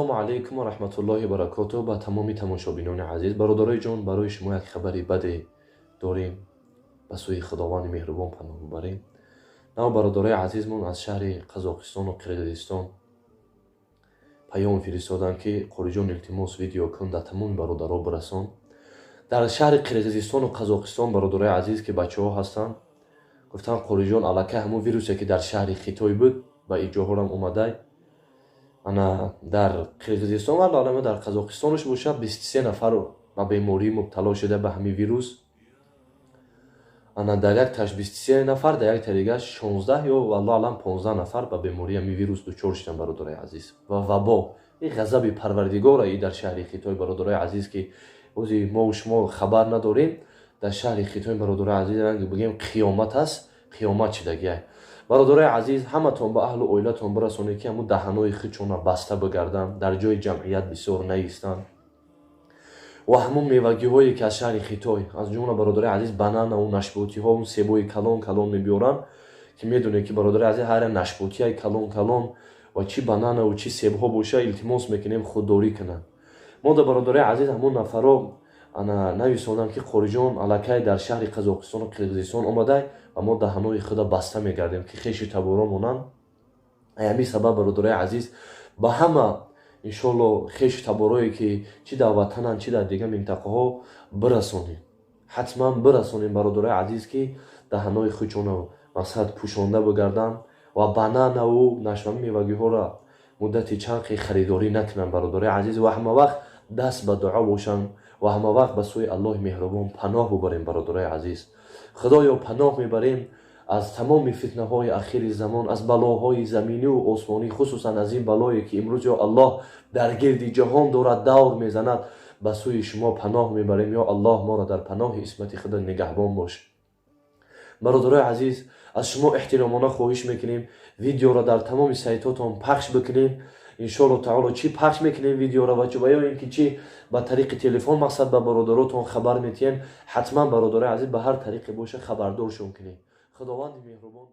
ассалому алайкум ва раҳматуллоҳи ва баракотуҳ ба тамоми тамошобинони азиз. Бародарои ҷон, барои шумо як хабари баде дорем. Ба сӯи Худованди меҳрубон паноҳ бибарем. Нав бародарои азизмон аз шаҳри Қазоқистону Қирғизистон паём фиристоданд ки қориҷон илтимос видео кун дар тамоми бародаро бирасон. Дар шаҳри Қирғизистону Қазоқистон бародарои азиз ки бачаҳо ҳастанд, гуфтанд қориҷон аллакай ҳамон вирусе ки дар шаҳри Хитой буд ба иҷоҳорам омадай. Ана дар Қирғизистон ва алламе дар Қазоқистонш бошад 23 нафар ба беморӣ мубтало шуда ба ҳамин вирус. Ана дар як таш 23 нафар, дар як тарига 16 ё валло алам 15 нафар ба бемории ҳамин вирус дучор шуданд бародарои азиз. Ва вабо ин ғазаби Парвардигора и дар шаҳри Хитой бародарои азиз ки ози мо ва шумо хабар надорем. Дар шаҳри Хитой бародарои азиз бигем қиёмат аст, қиёмат шидагиай. бародарои азиз, ҳаматон ба аҳлу оилатон бирасонед ки ҳамун даҳанои худшонро баста бигарданд, дар ҷои ҷамъият бисёр наистанд. ва ҳамун мевагиҳое ки аз шаҳри Хитой, аз ҷумла бародарои азиз бананаву нашботиҳо, он себои калон мебиёранд, ки медонед ки бародарои азиз ҳар як нашботияи калон ва чӣ бананаву чӣ себҳо боша илтимос мекунем худдорӣ кунанд. мо да бародарои азиз ҳамун нафаро нависонам ки қориҷон аллакай дар шаҳри Қазоқистону Қирғизистон омадай ва мо даҳанои худа баста мегардем ки хеши таборо монанд. Ҳамин сабаб бародарои азиз ба ҳама иншоалло хеши таборое ки чӣ дар ватананд, чӣ дар дигар минтақаҳо бирасонем. Ҳатман бирасонем бародарои азиз ки даҳанои худшонро мақсад пӯшонда бигарданд ва бананаву нашвами мевагиҳоро муддати чанд қи харидорӣ накунанд бародарои азиз ва ҳамавақт даст ба дуо бошанд ва ҳамавақт ба сӯи Аллоҳи меҳрубон паноҳ бибарем бародарои азиз. Худоё паноҳ мебарем аз тамоми фитнаҳои ахири замон, аз балоҳои заминию осмонӣ, хусусан аз ин балое ки имрӯз ё Аллоҳ дар гирди ҷаҳон дорад давр мезанад. Ба сӯи шумо паноҳ мебарем. Ё Аллоҳ моро дар паноҳи исмати худо нигаҳбон бош. бародарои азиз, аз шумо эҳтиромона хоҳиш мекунем видеоро дар тамоми сайтҳотон пахш бикунем. иншоалло таъоло чӣ пахш мекунем видеоро ва ё ин ки чӣ ба тариқи телефон мақсад ба бародаротон хабар метиҳем, ҳатман бародарои азиз ба ҳар тариқе боша хабардоршон кунем. Худованди меҳрубон